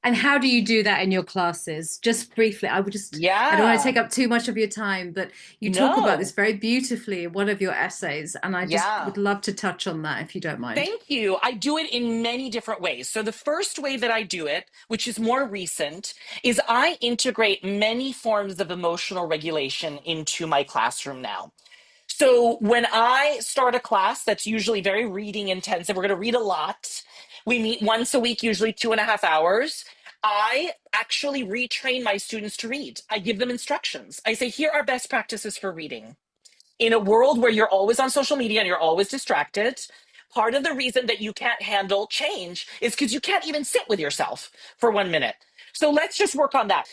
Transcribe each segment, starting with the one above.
And how do you do that in your classes? Just briefly, I don't want to take Yeah. up too much of your time, but you talk about this No. very beautifully in one of your essays, and I just Yeah. would love to touch on that if you don't mind. Thank you. I do it in many different ways. So, the first way that I do it, which is more recent, is I integrate many forms of emotional regulation into my classroom now. So, when I start a class that's usually very reading intensive, we're going to read a lot. We meet once a week, usually 2.5 hours. I actually retrain my students to read. I give them instructions. I say, here are best practices for reading in a world where you're always on social media and you're always distracted. Part of the reason that you can't handle change is because you can't even sit with yourself for 1 minute. So let's just work on that.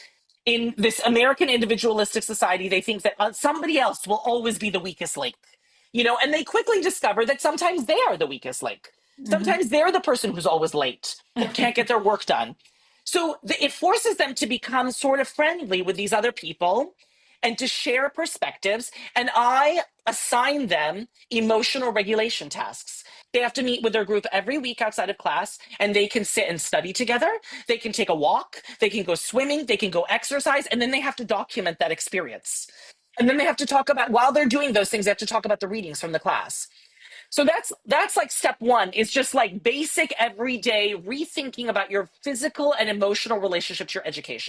In this American individualistic society, they think that somebody else will always be the weakest link, and they quickly discover that sometimes they are the weakest link. Hmm. Sometimes they're the person who's always late or can't get their work done. So it forces them to become sort of friendly with these other people and to share perspectives. And I assign them emotional regulation tasks. They have to meet with their group every week outside of class, and they can sit and study together. They can take a walk. They can go swimming. They can go exercise. And then they have to document that experience. And then they have to talk about, while they're doing those things, they have to talk about the readings from the class. So that's like step one, is just like basic everyday rethinking about your physical and emotional relationship to your education.